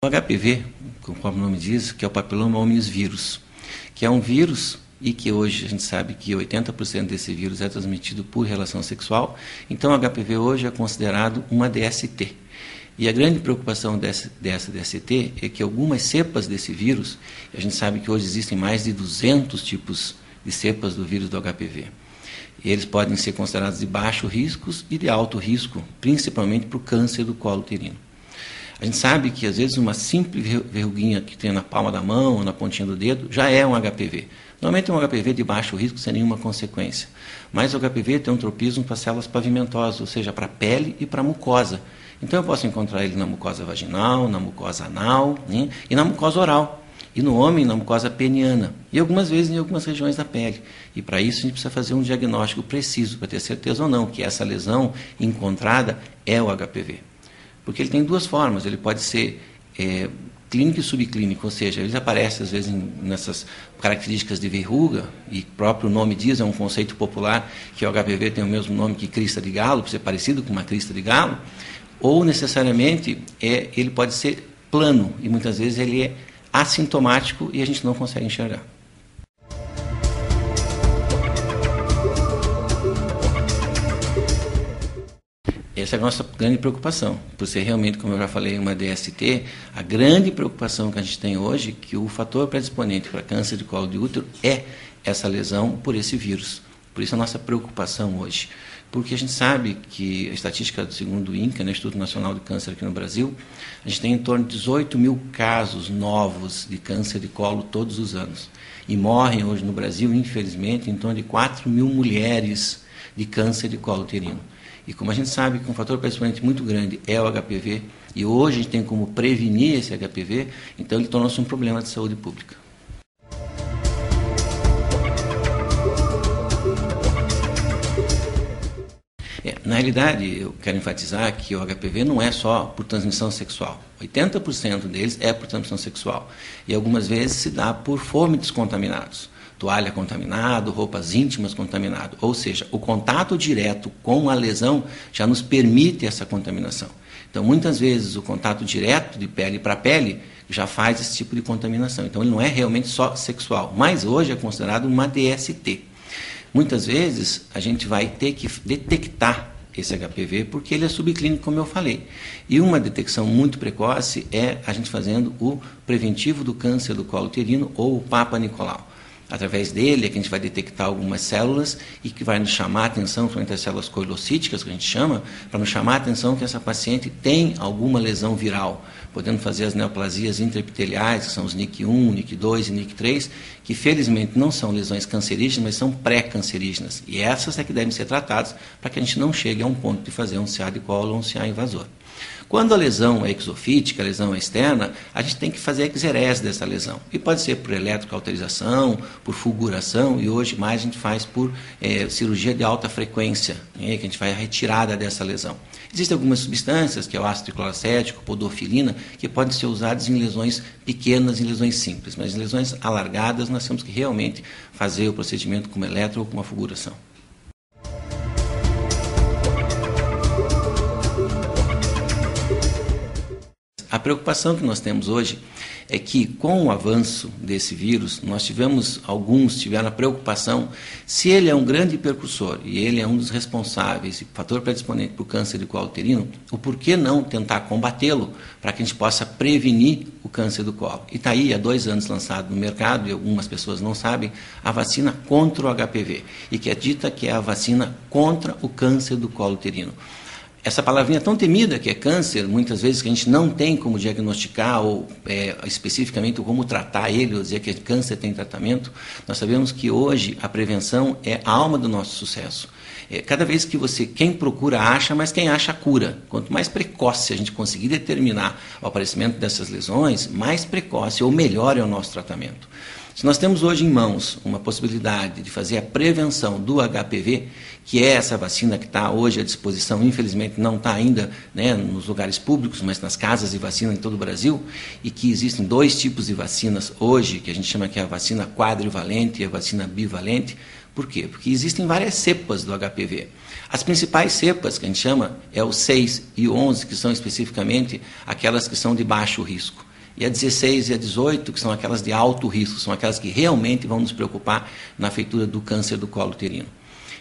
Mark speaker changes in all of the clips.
Speaker 1: O HPV, conforme o nome diz, que é o papiloma hominis vírus, que é um vírus e que hoje a gente sabe que 80% desse vírus é transmitido por relação sexual. Então, o HPV hoje é considerado uma DST. E a grande preocupação dessa DST é que algumas cepas desse vírus, a gente sabe que hoje existem mais de 200 tipos de cepas do vírus do HPV. Eles podem ser considerados de baixo risco e de alto risco, principalmente para o câncer do colo uterino. A gente sabe que, às vezes, uma simples verruguinha que tem na palma da mão ou na pontinha do dedo já é um HPV. Normalmente é um HPV de baixo risco, sem nenhuma consequência. Mas o HPV tem um tropismo para células pavimentosas, ou seja, para a pele e para a mucosa. Então, eu posso encontrar ele na mucosa vaginal, na mucosa anal, né, e na mucosa oral. E no homem, na mucosa peniana. E algumas vezes em algumas regiões da pele. E para isso a gente precisa fazer um diagnóstico preciso, para ter certeza ou não que essa lesão encontrada é o HPV. Porque ele tem duas formas, ele pode ser clínico e subclínico, ou seja, ele aparece às vezes nessas características de verruga, e o próprio nome diz, é um conceito popular, que o HPV tem o mesmo nome que crista de galo, por ser parecido com uma crista de galo, ou necessariamente ele pode ser plano, e muitas vezes ele é assintomático e a gente não consegue enxergar. Essa é a nossa grande preocupação, por ser realmente, como eu já falei, uma DST. A grande preocupação que a gente tem hoje é que o fator predisponente para câncer de colo de útero é essa lesão por esse vírus. Por isso a nossa preocupação hoje. Porque a gente sabe que a estatística, segundo o INCA, né, Instituto Nacional de Câncer aqui no Brasil, a gente tem em torno de 18 mil casos novos de câncer de colo todos os anos. E morrem hoje no Brasil, infelizmente, em torno de 4 mil mulheres de câncer de colo uterino. E como a gente sabe que um fator predisponente muito grande é o HPV, e hoje a gente tem como prevenir esse HPV, então ele torna-se um problema de saúde pública. Na realidade, eu quero enfatizar que o HPV não é só por transmissão sexual. 80% deles é por transmissão sexual. E algumas vezes se dá por fômites contaminados. Toalha contaminada, roupas íntimas contaminadas. Ou seja, o contato direto com a lesão já nos permite essa contaminação. Então, muitas vezes, o contato direto de pele para pele já faz esse tipo de contaminação. Então, ele não é realmente só sexual, mas hoje é considerado uma DST. Muitas vezes, a gente vai ter que detectar esse HPV porque ele é subclínico, como eu falei. E uma detecção muito precoce é a gente fazendo o preventivo do câncer do colo uterino ou o Papa Nicolau. Através dele é que a gente vai detectar algumas células e que vai nos chamar a atenção, principalmente as células coilocíticas, que a gente chama, para nos chamar a atenção que essa paciente tem alguma lesão viral, podendo fazer as neoplasias intraepiteliais, que são os NIC1, NIC2 e NIC3, que felizmente não são lesões cancerígenas, mas são pré-cancerígenas. E essas é que devem ser tratadas para que a gente não chegue a um ponto de fazer um CA de colo ou um CA invasor. Quando a lesão é exofítica, a lesão é externa, a gente tem que fazer a exerese dessa lesão. E pode ser por eletrocauterização, por fulguração, e hoje mais a gente faz por cirurgia de alta frequência, que a gente vai a retirada dessa lesão. Existem algumas substâncias, que é o ácido tricloracético, podofilina, que podem ser usadas em lesões pequenas, em lesões simples, mas em lesões alargadas nós temos que realmente fazer o procedimento com uma eletro ou com uma fulguração. A preocupação que nós temos hoje é que, com o avanço desse vírus, alguns tiveram a preocupação, se ele é um grande percussor e ele é um dos responsáveis, fator predisponente para o câncer de colo uterino, o porquê não tentar combatê-lo para que a gente possa prevenir o câncer do colo. E está aí, há 2 anos lançado no mercado, e algumas pessoas não sabem, a vacina contra o HPV, e que é dita que é a vacina contra o câncer do colo uterino. Essa palavrinha tão temida que é câncer, muitas vezes que a gente não tem como diagnosticar ou especificamente como tratar ele, ou dizer que câncer tem tratamento, nós sabemos que hoje a prevenção é a alma do nosso sucesso. Cada vez que quem procura acha, mas quem acha cura. Quanto mais precoce a gente conseguir determinar o aparecimento dessas lesões, mais precoce ou melhor é o nosso tratamento. Se nós temos hoje em mãos uma possibilidade de fazer a prevenção do HPV, que é essa vacina que está hoje à disposição, infelizmente não está ainda, né, nos lugares públicos, mas nas casas de vacina em todo o Brasil, e que existem 2 tipos de vacinas hoje, que a gente chama que é a vacina quadrivalente e a vacina bivalente. Por quê? Porque existem várias cepas do HPV. As principais cepas que a gente chama é o 6 e o 11, que são especificamente aquelas que são de baixo risco. E a 16 e a 18, que são aquelas de alto risco, são aquelas que realmente vão nos preocupar na feitura do câncer do colo uterino.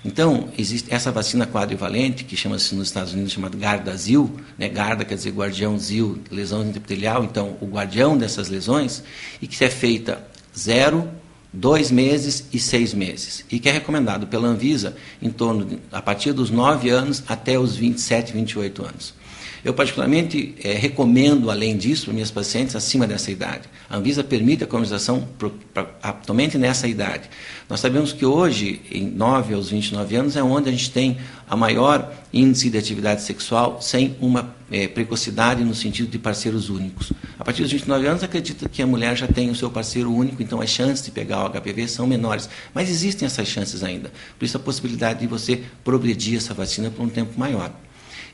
Speaker 1: Então, existe essa vacina quadrivalente, que chama-se nos Estados Unidos chamada Gardasil, né? Garda quer dizer guardião, zil, lesão intraepitelial, então o guardião dessas lesões, e que é feita 0, 2 meses e 6 meses, e que é recomendado pela Anvisa a partir dos 9 anos até os 27, 28 anos. Eu, particularmente, recomendo, além disso, para minhas pacientes acima dessa idade. A Anvisa permite a comercialização atualmente nessa idade. Nós sabemos que hoje, em 9 aos 29 anos, é onde a gente tem a maior índice de atividade sexual sem uma precocidade no sentido de parceiros únicos. A partir dos 29 anos, acredita que a mulher já tem o seu parceiro único, então as chances de pegar o HPV são menores. Mas existem essas chances ainda. Por isso, a possibilidade de você progredir essa vacina por um tempo maior.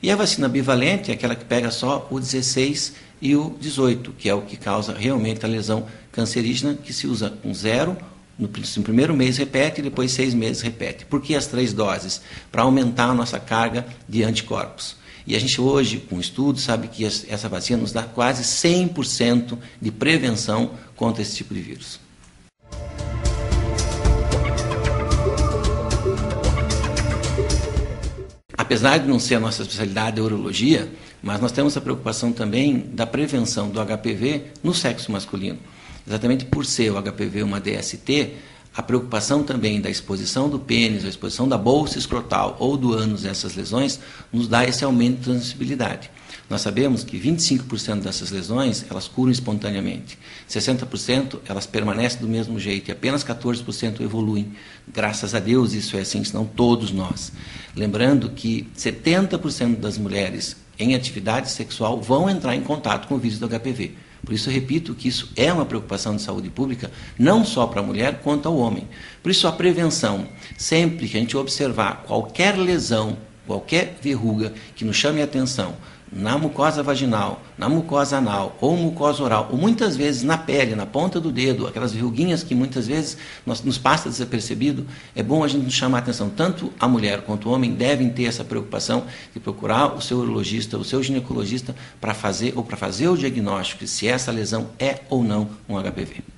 Speaker 1: E a vacina bivalente é aquela que pega só o 16 e o 18, que é o que causa realmente a lesão cancerígena, que se usa com 0, no primeiro mês repete, e depois 6 meses repete. Por que as 3 doses? Para aumentar a nossa carga de anticorpos. E a gente hoje, com estudos, sabe que essa vacina nos dá quase 100% de prevenção contra esse tipo de vírus. Apesar de não ser a nossa especialidade, a urologia, mas nós temos a preocupação também da prevenção do HPV no sexo masculino. Exatamente por ser o HPV uma DST, a preocupação também da exposição do pênis, a exposição da bolsa escrotal ou do ânus a essas lesões, nos dá esse aumento de transmissibilidade. Nós sabemos que 25% dessas lesões, elas curam espontaneamente. 60% elas permanecem do mesmo jeito e apenas 14% evoluem. Graças a Deus isso é assim, senão todos nós. Lembrando que 70% das mulheres em atividade sexual vão entrar em contato com o vírus do HPV. Por isso eu repito que isso é uma preocupação de saúde pública, não só para a mulher, quanto ao homem. Por isso a prevenção, sempre que a gente observar qualquer lesão, qualquer verruga que nos chame a atenção, na mucosa vaginal, na mucosa anal ou mucosa oral, ou muitas vezes na pele, na ponta do dedo, aquelas verruguinhas que muitas vezes nos passa desapercebido, é bom a gente chamar a atenção. Tanto a mulher quanto o homem devem ter essa preocupação de procurar o seu urologista, o seu ginecologista para fazer o diagnóstico de se essa lesão é ou não um HPV.